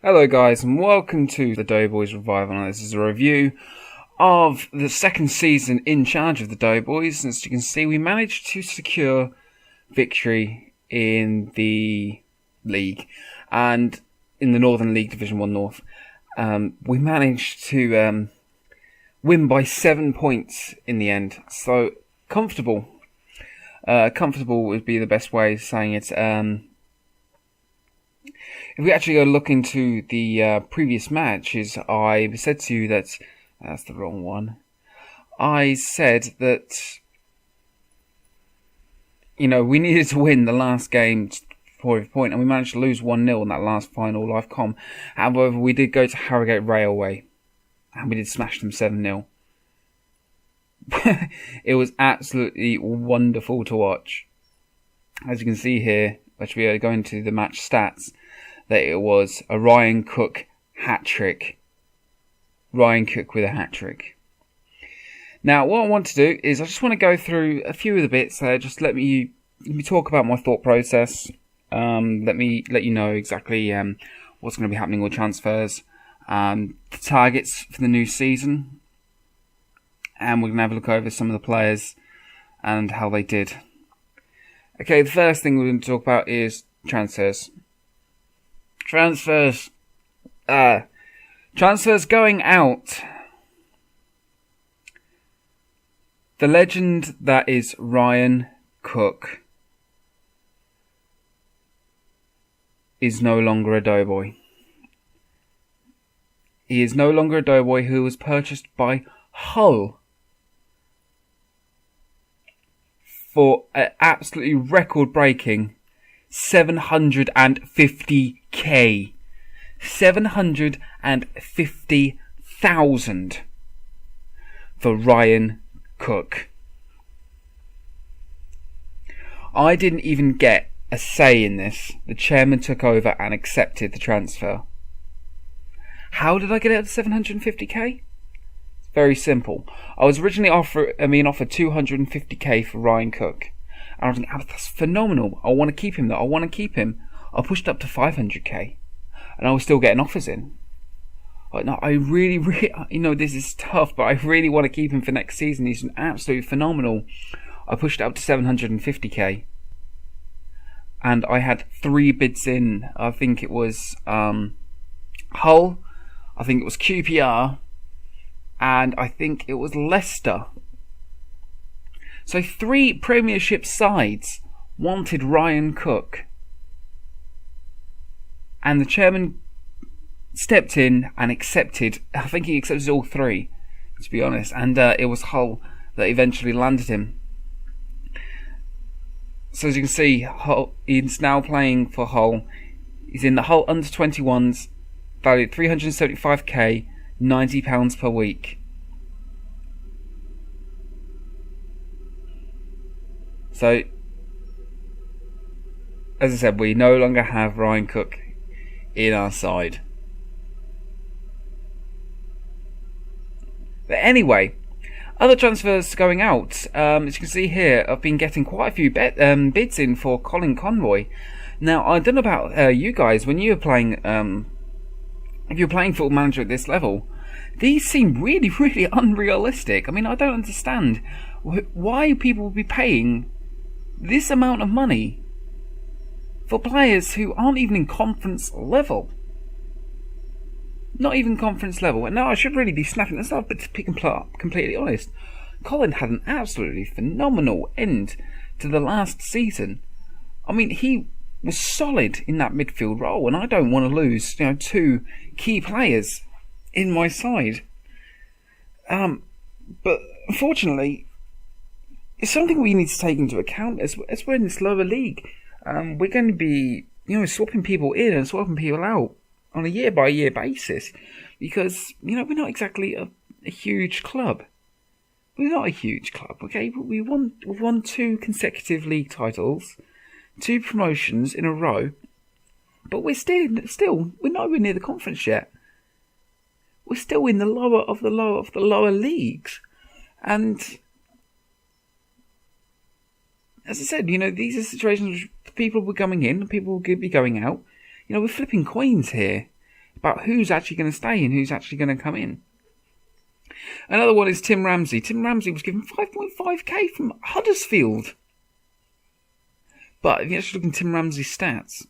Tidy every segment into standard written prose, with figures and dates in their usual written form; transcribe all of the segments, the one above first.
Hello guys and welcome to the Doughboys Revival. Now, this is a review of the second season in charge of the Doughboys. As you can see, we managed to secure victory in the league and in the Northern League Division 1 North. We managed to win by 7 points in the end. So comfortable. Comfortable would be the best way of saying it. If we actually go look into the previous matches, I said to you that... That's the wrong one. I said that, we needed to win the last game for a point, and we managed to lose 1-0 in that last final live com. However, we did go to Harrogate Railway, and we did smash them 7-0. It was absolutely wonderful to watch. As you can see here, which we are going to the match stats, that it was a Ryan Cook hat-trick. Ryan Cook with a hat-trick. Now, what I want to do is I just want to go through a few of the bits there. Just let me talk about my thought process. Let you know exactly what's going to be happening with transfers, the targets for the new season, and we're going to have a look over some of the players and how they did. Okay, the first thing we're going to talk about is transfers. Transfers going out. The legend that is Ryan Cook is no longer a Doughboy. He is no longer a Doughboy who was purchased by Hull for an absolutely record-breaking 750k. 750,000 for Ryan Cook. I didn't even get a say in this. The chairman took over and accepted the transfer. How did I get it at 750k? It's very simple. I was originally offered 250k for Ryan Cook. And I was thinking, that's phenomenal. I want to keep him though. I pushed up to 500k. And I was still getting offers in. Like, no, I really, this is tough, but I really want to keep him for next season. He's absolutely phenomenal. I pushed it up to 750k. And I had 3 bids in. I think it was Hull, I think it was QPR, and I think it was Leicester. So 3 Premiership sides wanted Ryan Cook. And the chairman stepped in and accepted. I think he accepted all 3, to be honest. And it was Hull that eventually landed him. So as you can see, Hull, he's now playing for Hull. He's in the Hull under-21s, valued 375k, £90 per week. So, as I said, we no longer have Ryan Cook in our side. But anyway, other transfers going out. As you can see here, I've been getting quite a few bids in for Colin Conroy. Now, I don't know about you guys, when you were playing, if you're playing Football Manager at this level, these seem really, really unrealistic. I mean, I don't understand why people would be paying this amount of money for players who aren't even in conference level. Not even conference level. And now I should really be snapping this up, but to be completely honest, Colin had an absolutely phenomenal end to the last season. I mean, he was solid in that midfield role, and I don't want to lose 2 key players in my side. But unfortunately, it's something we need to take into account as we're in this lower league. We're going to be, swapping people in and swapping people out on a year-by-year basis, because we're not exactly a huge club. We're not a huge club, okay? But we've won 2 consecutive league titles, 2 promotions in a row, but we're still we're nowhere near the conference yet. We're still in the lower of the lower leagues, and as I said, these are situations which people were coming in and people will be going out. We're flipping coins here. about who's actually going to stay and who's actually going to come in. Another one is Tim Ramsey. Tim Ramsey was given 5.5k from Huddersfield. But if you actually look at Tim Ramsey's stats,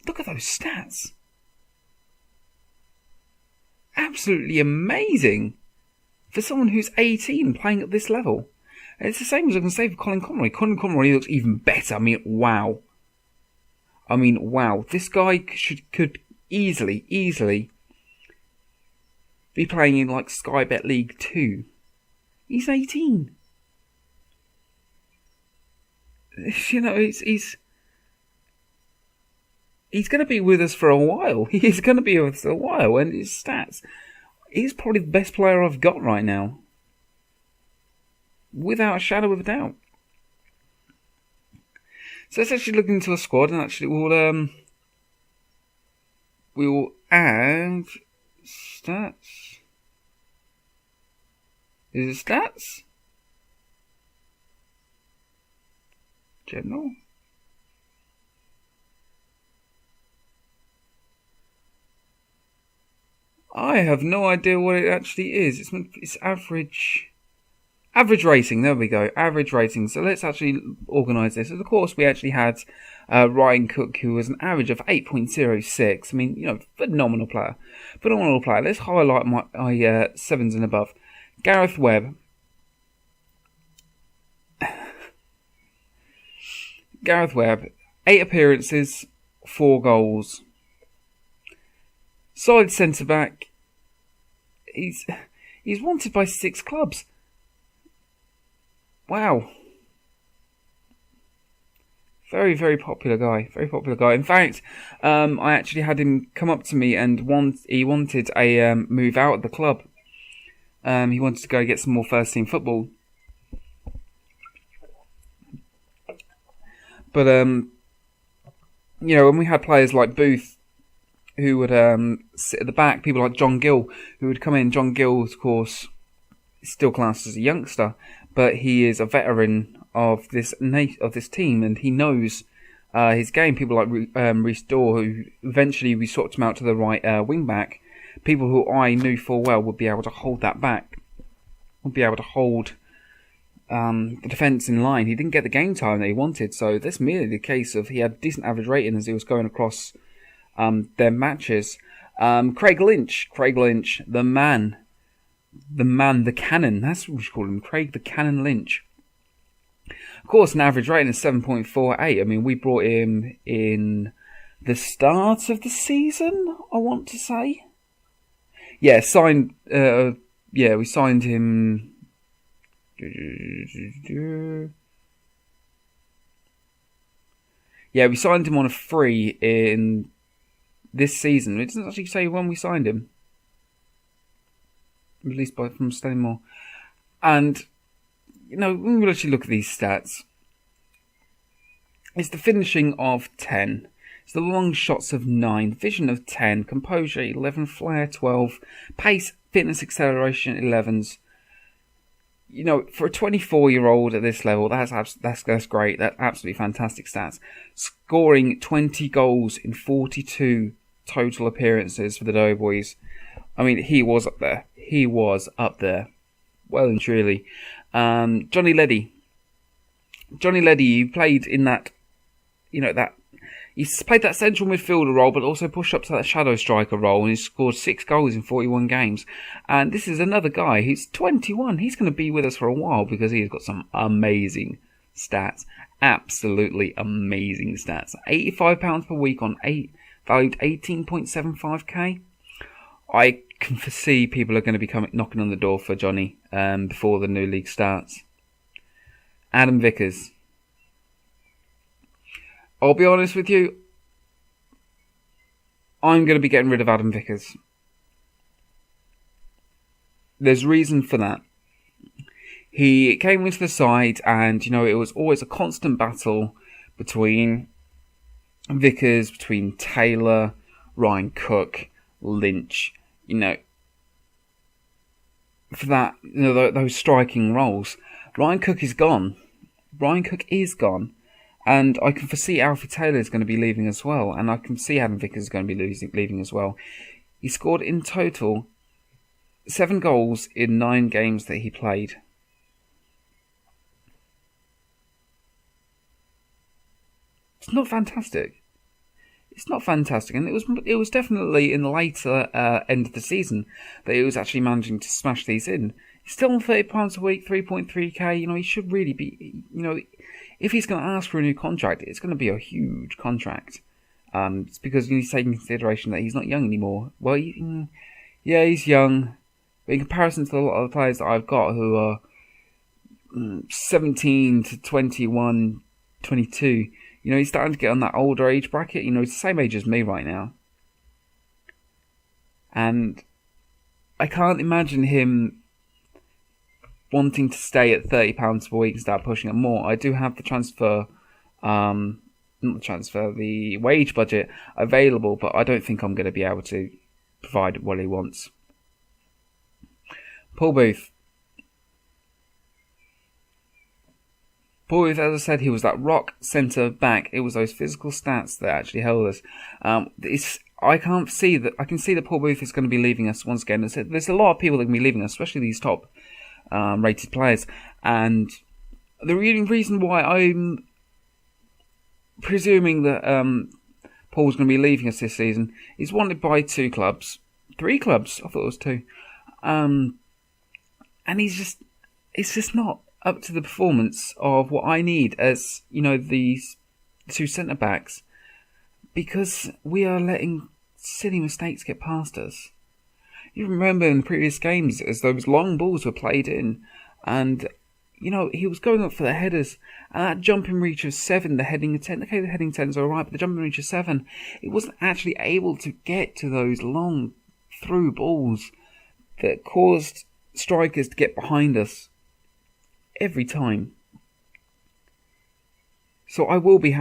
look at those stats. Absolutely amazing for someone who's 18 playing at this level. And it's the same as I can say for Colin Conroy. Colin Conroy looks even better. I mean, wow. This guy could easily be playing in like Sky Bet League 2. He's 18. You know, he's going to be with us for a while. He's going to be with us a while, and his stats, he's probably the best player I've got right now, without a shadow of a doubt. So let's actually look into a squad, and actually we'll add stats. Is it stats? General? I have no idea what it actually is. It's average rating. There we go. Average rating. So let's actually organise this. And of course, we actually had Ryan Cook, who was an average of 8.06. I mean, you know, phenomenal player. Let's highlight my 7s and above. Gareth Webb. Gareth Webb, 8 appearances, 4 goals. Solid centre-back. He's wanted by 6 clubs. Wow. Very, very popular guy. In fact, I actually had him come up to me and he wanted a move out of the club. He wanted to go get some more first-team football. But, you know, when we had players like Booth, who would sit at the back, people like John Gill, who would come in. John Gill, of course, is still classed as a youngster, but he is a veteran of this team, and he knows his game. People like Rhys Daw, who eventually we swapped him out to the right wing back. People who I knew full well would be able to hold that back, would be able to hold the defence in line. He didn't get the game time that he wanted, so that's merely the case of he had decent average rating as he was going across their matches. Craig Lynch, the man, the cannon. That's what we should call him, Craig the Cannon Lynch. Of course, an average rating of 7.48. I mean, we brought him in the start of the season, I want to say. Yeah, we signed him. Yeah, we signed him on a free in this season. It doesn't actually say when we signed him. Released from Stanmore. And, you know, when we actually look at these stats, it's the finishing of 10. It's the long shots of 9. Vision of 10. Composure 11. Flair 12. Pace, fitness, acceleration 11s. You know, for a 24-year-old at this level, that's great. That's absolutely fantastic stats. Scoring 20 goals in 42 total appearances for the Doughboys. I mean, he was up there. Well and truly. Johnny Leddy, you played in that, you know, that he's played that central midfielder role, but also pushed up to that shadow striker role, and he's scored 6 goals in 41 games. And this is another guy who's 21. He's going to be with us for a while because he's got some amazing stats. Absolutely amazing stats. £85 per week on valued 18.75k. I can foresee people are going to be knocking on the door for Johnny before the new league starts. Adam Vickers. I'll be honest with you, I'm going to be getting rid of Adam Vickers. There's reason for that. He came into the side and, you know, it was always a constant battle between Vickers, between Taylor, Ryan Cook, Lynch, you know, for that, you know, those striking roles. Ryan Cook is gone. And I can foresee Alfie Taylor is going to be leaving as well. And I can see Adam Vickers is going to be leaving as well. He scored in total 7 goals in 9 games that he played. It's not fantastic. It's not fantastic, and it was definitely in the later end of the season that he was actually managing to smash these in. He's still on £30 a week, 3.3k. You know, he should really be. You know, if he's going to ask for a new contract, it's going to be a huge contract. It's because you need to take into consideration that he's not young anymore. Well, yeah, he's young, but in comparison to a lot of the players that I've got who are 17 to 21, 22. You know, he's starting to get on that older age bracket. You know, he's the same age as me right now. And I can't imagine him wanting to stay at £30 per week and start pushing it more. I do have the the wage budget available, but I don't think I'm going to be able to provide what he wants. Paul Booth. As I said, he was that rock centre back. It was those physical stats that actually held us. I can see that Paul Booth is going to be leaving us once again. There's a lot of people that are going to be leaving us, especially these top rated players. And the reason why I'm presuming that Paul's going to be leaving us this season is wanted by 3 clubs. I thought it was 2. And it's just not up to the performance of what I need as, you know, these 2 centre-backs, because we are letting silly mistakes get past us. You remember in previous games as those long balls were played in, and, you know, he was going up for the headers, and that jumping reach of 7, the heading of 10, okay, the heading 10 is alright, but the jumping reach of 7, it wasn't actually able to get to those long through balls that caused strikers to get behind us every time. So I will be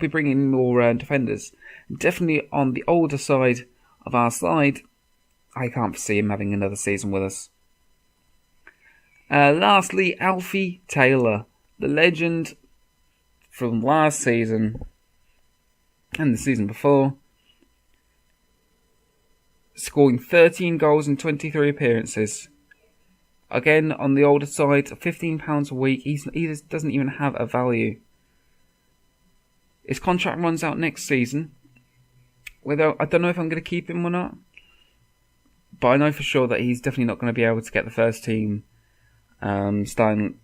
bringing in more defenders. Definitely on the older side of our side, I can't foresee him having another season with us. Lastly, Alfie Taylor, the legend from last season and the season before, scoring 13 goals in 23 appearances. Again, on the older side, £15 a week. He doesn't even have a value. His contract runs out next season. I don't know if I'm going to keep him or not, but I know for sure that he's definitely not going to be able to get the first team starting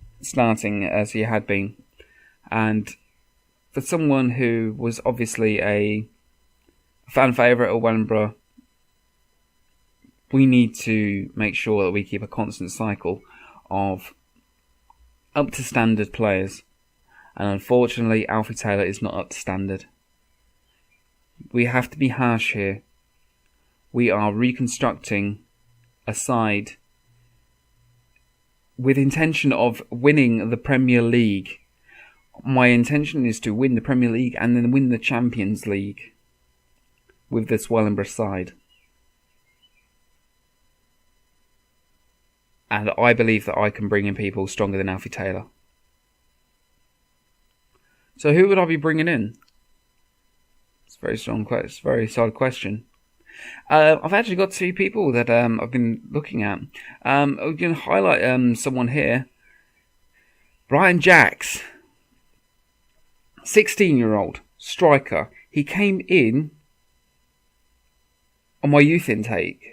as he had been. And for someone who was obviously a fan favourite at Wellingborough, we need to make sure that we keep a constant cycle of up to standard players. And unfortunately, Alfie Taylor is not up to standard. We have to be harsh here. We are reconstructing a side with intention of winning the Premier League. My intention is to win the Premier League and then win the Champions League with this Wellingborough side. And I believe that I can bring in people stronger than Alfie Taylor. So who would I be bringing in? It's a very strong question. It's a very solid question. I've actually got 2 people that I've been looking at. I'm going to highlight someone here. Brian Jacks. 16-year-old striker. He came in on my youth intake.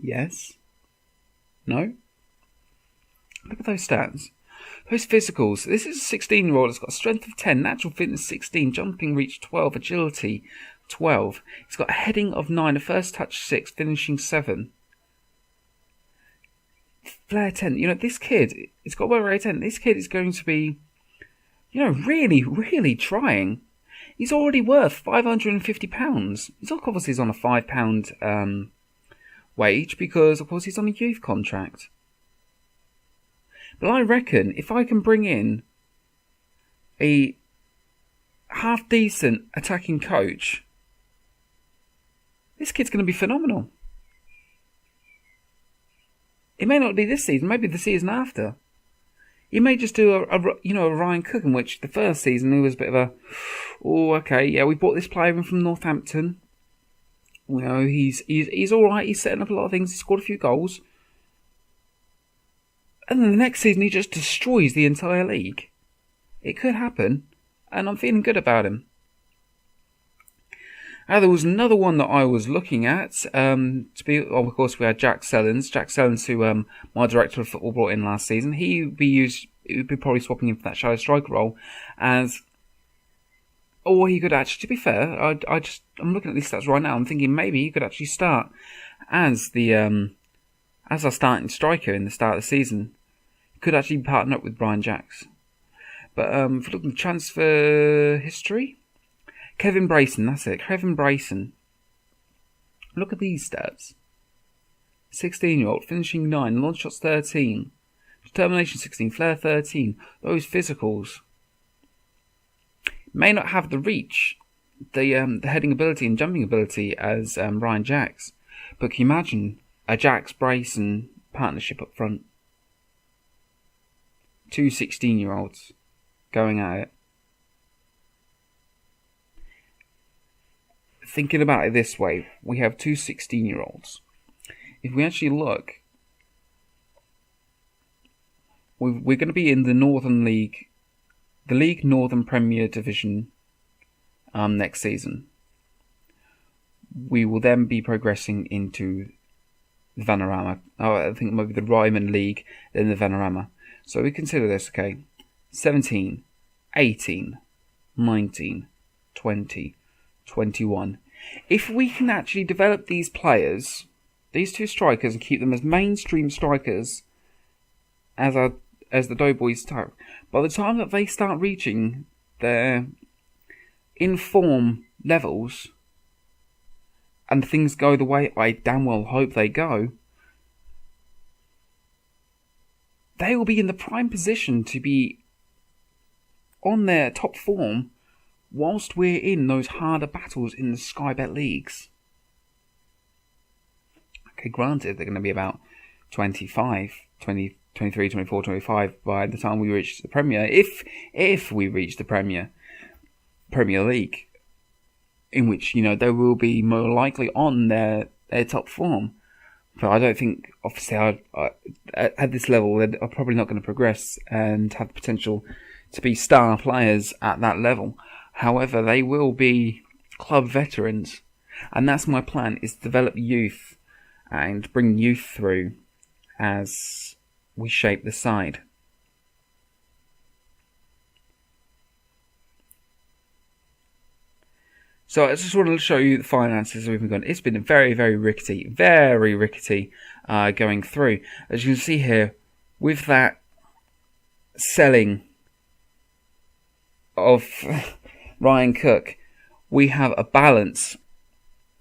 Yes? No? Look at those stats. Those physicals. This is a 16-year-old that's got a strength of 10, natural fitness 16, jumping reach 12, agility 12. He's got a heading of 9, a first touch 6, finishing 7. Flair 10. You know, this kid, it's got well rate 10. This kid is going to be, you know, really, really trying. He's already worth £550. He's obviously on a £5 wage because, of course, he's on a youth contract. But I reckon if I can bring in a half-decent attacking coach, this kid's going to be phenomenal. It may not be this season, maybe the season after. He may just do a Ryan Cook, in which the first season he was a bit of a, oh, okay, yeah, we bought this player in from Northampton. You know, he's all right. He's setting up a lot of things. He scored a few goals, and then the next season he just destroys the entire league. It could happen, and I'm feeling good about him. There was another one that I was looking at. Of course, we had Jack Sellens. Jack Sellens, who my director of football brought in last season. He would be probably swapping in for that shadow striker role, as. Or he could actually, to be fair, I'm looking at these stats right now. I'm thinking maybe he could actually start as our starting striker in the start of the season. He could actually partner up with Brian Jacks. But if we look at the transfer history, Kevin Brayson, that's it. Kevin Brayson. Look at these stats. 16-year-old, finishing 9, launch shots 13, determination 16, flair 13. Those physicals. May not have the reach, the heading ability and jumping ability as Ryan Jacks, but can you imagine a Jacks Brayson partnership up front? 2 16-year-olds going at it. Thinking about it this way, we have 2 16-year-olds. If we actually look, we're going to be in the Northern League. The League Northern Premier Division next season. We will then be progressing into the Vanarama. I think maybe the Ryman League, then the Vanarama. So we consider this, okay, 17, 18, 19, 20, 21. If we can actually develop these players, these 2 strikers, and keep them as mainstream strikers as the Doughboys type, by the time that they start reaching their in-form levels and things go the way I damn well hope they go, they will be in the prime position to be on their top form whilst we're in those harder battles in the Sky Bet leagues. Okay, granted, they're going to be about 23, 24, 25 by the time we reach the Premier. If we reach the Premier League, in which, you know, they will be more likely on their top form. But I don't think, obviously, at this level, they're probably not going to progress and have the potential to be star players at that level. However, they will be club veterans. And that's my plan, is to develop youth and bring youth through as we shape the side. So I just wanted to show you the finances we've been going. It's been very, very rickety going through. As you can see here, with that selling of Ryan Cook, we have a balance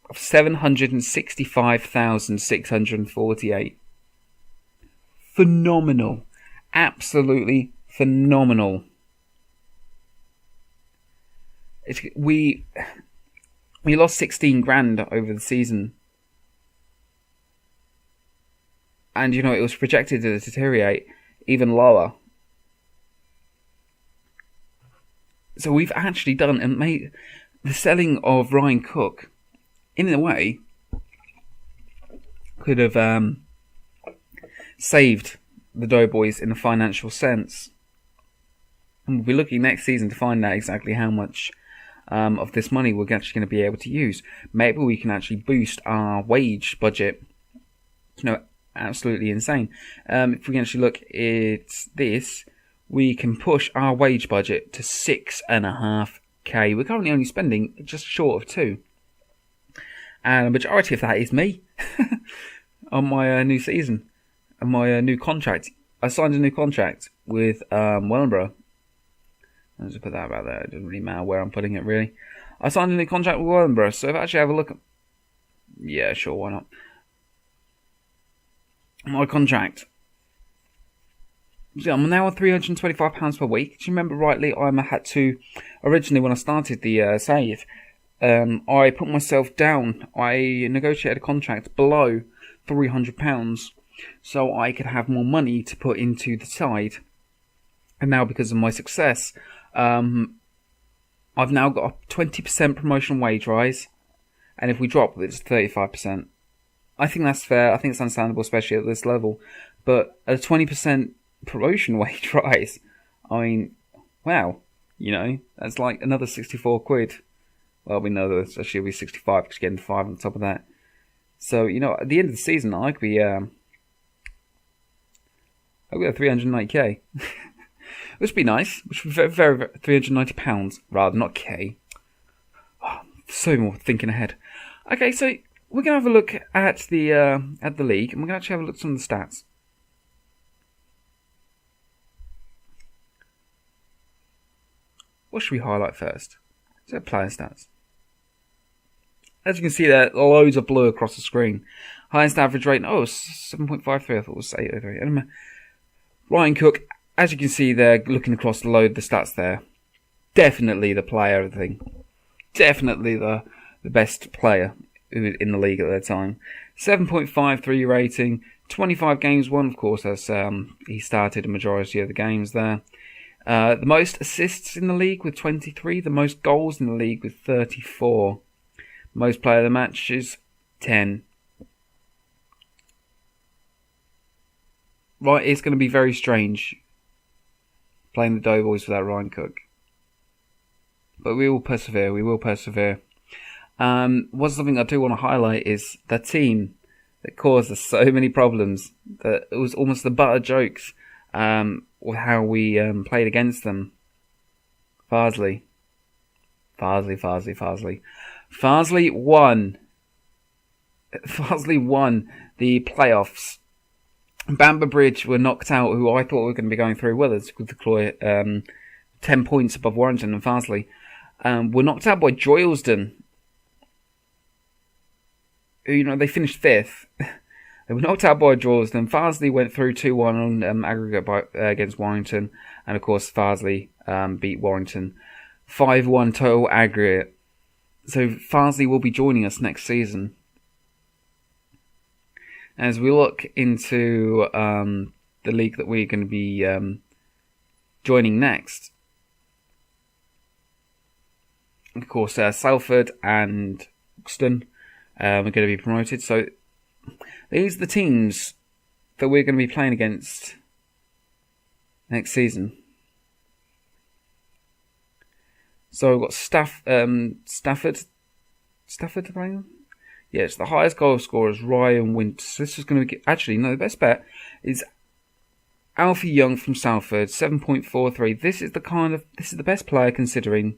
of 765,648. Phenomenal. Absolutely phenomenal. We lost 16 grand over the season. And, you know, it was projected to deteriorate even lower. So we've actually done and made the selling of Ryan Cook, in a way, could have saved the Doughboys in a financial sense. And we'll be looking next season to find out exactly how much of this money we're actually going to be able to use. Maybe we can actually boost our wage budget, you know, absolutely insane. If we can actually look at this, we can push our wage budget to 6.5k. We're currently only spending just short of 2. And a majority of that is me on my new season and my new contract. I signed a new contract with Wellingborough. I'll just put that about there. It doesn't really matter where I'm putting it, really. I signed a new contract with Wellingborough, so if I actually have a look at... Yeah, sure, why not? My contract. So I'm now on £325 per week. Do you remember rightly, I had to... Originally, when I started the save, I put myself down. I negotiated a contract below £300 so I could have more money to put into the side. And now, because of my success, I've now got a 20% promotional wage rise, and if we drop, it's 35%. I think that's fair. I think it's understandable, especially at this level. But a 20% promotion wage rise, I mean, wow, that's like another 64 quid. Well, we know that actually it'll be 65 because you're getting 5 on top of that. So, at the end of the season, I could be, I'll be at 390k. Which would be nice. Which would be very, very £390 rather, not K. Oh, so more thinking ahead. Okay, so we're gonna have a look at the league, and we're gonna actually have a look at some of the stats. What should we highlight first? So player stats. As you can see there, loads of blue across the screen. Highest average rating, 7.53, I thought it was 8.03. Ryan Cook, as you can see there, looking across the load of the stats there, definitely the player of the thing. Definitely the best player in the league at that time. 7.53 rating, 25 games won, of course, as he started a majority of the games there. The most assists in the league with 23, the most goals in the league with 34. Most player of the match is 10. Right, it's going to be very strange playing the Doughboys without Ryan Cook. But we will persevere, What's something I do want to highlight is the team that caused us so many problems. That it was almost the butt of jokes with how we played against them. Farsley won. Farsley won the playoffs. Bamber Bridge were knocked out, who I thought were going to be going through Withers with the Cloy, 10 points above Warrington, and Farsley were knocked out by Droylsden, who, they finished 5th. They were knocked out by Droylsden. Farsley went through 2-1 on aggregate against Warrington, and of course Farsley beat Warrington 5-1 total aggregate. So Farsley will be joining us next season. As we look into the league that we're going to be joining next, of course, Salford and Buxton are going to be promoted. So these are the teams that we're going to be playing against next season. So we've got Stafford playing. Yes, the highest goal scorer is Ryan Winters. This is going to be... Actually, no, the best bet is Alfie Young from Salford, 7.43. This is the best player considering...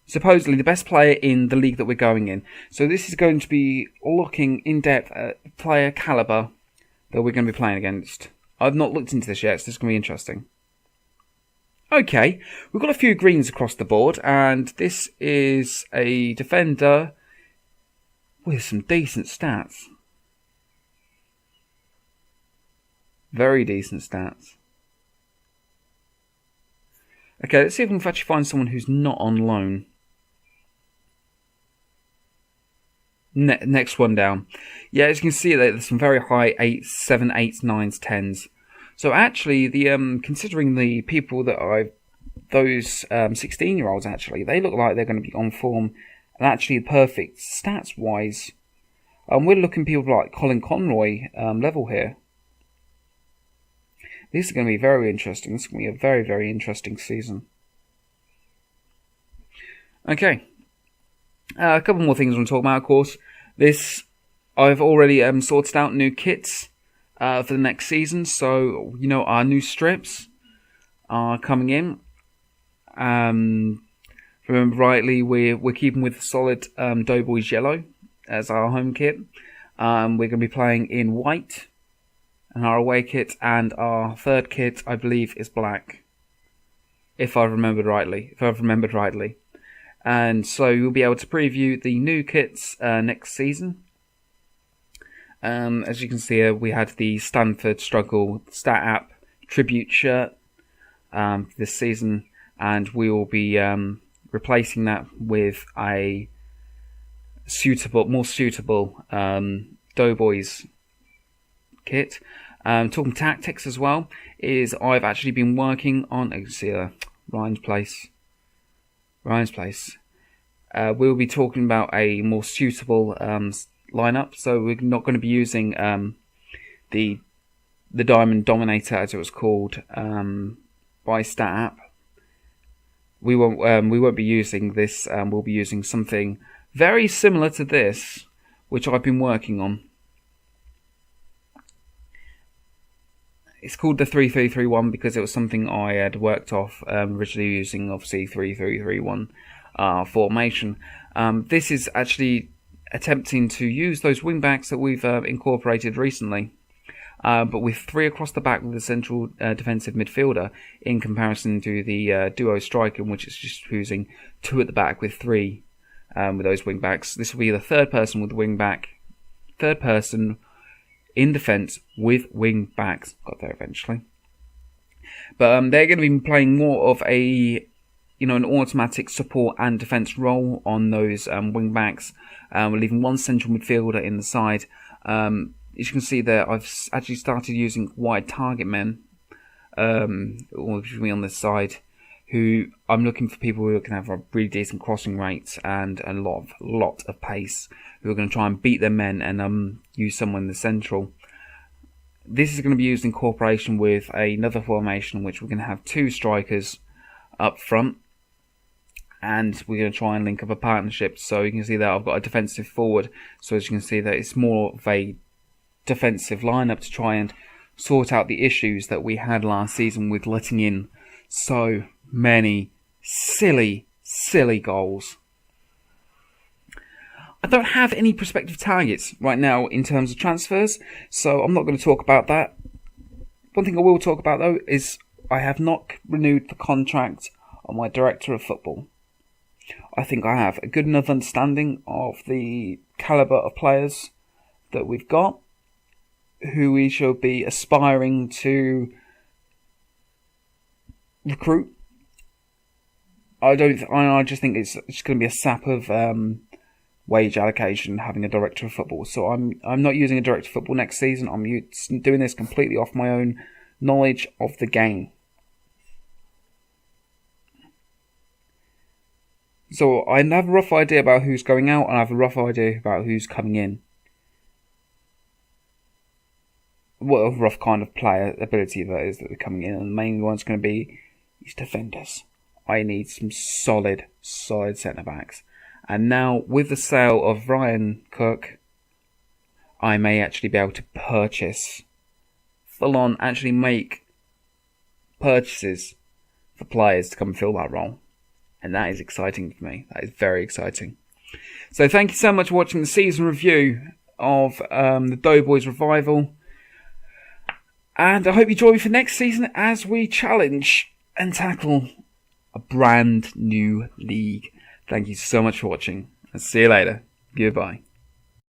Supposedly the best player in the league that we're going in. So this is going to be looking in depth at player calibre that we're going to be playing against. I've not looked into this yet, so this is going to be interesting. Okay, we've got a few greens across the board, and this is a defender with some decent stats. Very decent stats. Okay, let's see if we can actually find someone who's not on loan. Next one down. Yeah, as you can see, there's some very high 8s, 7, 8s, 9s, 10s. So actually, considering the people that those 16-year-olds actually, they look like they're going to be on form and actually perfect stats-wise. We're looking at people like Colin Conroy level here. This is going to be very interesting. This is going to be a very, very interesting season. Okay. A couple more things I want to talk about, of course. I've already sorted out new kits for the next season. So, our new strips are coming in. Remember rightly, we're keeping with solid Doughboys yellow as our home kit. We're going to be playing in white, and our away kit, and our third kit, I believe, is black. If I've remembered rightly. And so you'll be able to preview the new kits next season. As you can see here, we had the Stanford Struggle Stat App Tribute shirt this season, and we will be replacing that with a more suitable Doughboys kit. Talking tactics as well, is I've actually been working on, you can see Ryan's place. Ryan's place, we'll be talking about a more suitable lineup. So we're not going to be using the Diamond Dominator, as it was called, by Stat App. We won't be using this. We'll be using something very similar to this, which I've been working on. It's called the 3331 because it was something I had worked off originally using, obviously, 3331 formation. This is actually attempting to use those wingbacks that we've incorporated recently, but with 3 across the back with a central defensive midfielder, in comparison to the duo striker, in which it's just using 2 at the back with 3 with those wingbacks. This will be the third person with the wingback, third person in defence with wing backs. Got there eventually. But they're going to be playing more of a, an automatic support and defence role on those wing backs. We're leaving 1 central midfielder in the side. As you can see there, I've actually started using wide target men, me on this side, who I'm looking for people who can have a really decent crossing rate and a lot of pace, who are going to try and beat their men and use someone in the central. This is going to be used in cooperation with another formation, which we're going to have 2 strikers up front, and we're going to try and link up a partnership. So you can see that I've got a defensive forward, so as you can see that it's more of a defensive lineup to try and sort out the issues that we had last season with letting in so many silly goals. I don't have any prospective targets right now in terms of transfers, so I'm not going to talk about that. One thing I will talk about, though, is I have not renewed the contract on my director of football. I think I have a good enough understanding of the calibre of players that we've got, who we shall be aspiring to recruit. I just think it's going to be a sap of wage allocation having a director of football. So I'm not using a director of football next season. I'm doing this completely off my own knowledge of the game. So I have a rough idea about who's going out, and I have a rough idea about who's coming in. What a rough kind of player ability that is that are coming in, and the main one's going to be these defenders. I need some solid centre backs. And now, with the sale of Ryan Cook, I may actually be able to purchase, actually make purchases for players to come and fill that role. And that is exciting for me. That is very exciting. So thank you so much for watching the season review of the Doughboys revival. And I hope you join me for next season as we challenge and tackle a brand new league. Thank you so much for watching. I'll see you later. Goodbye.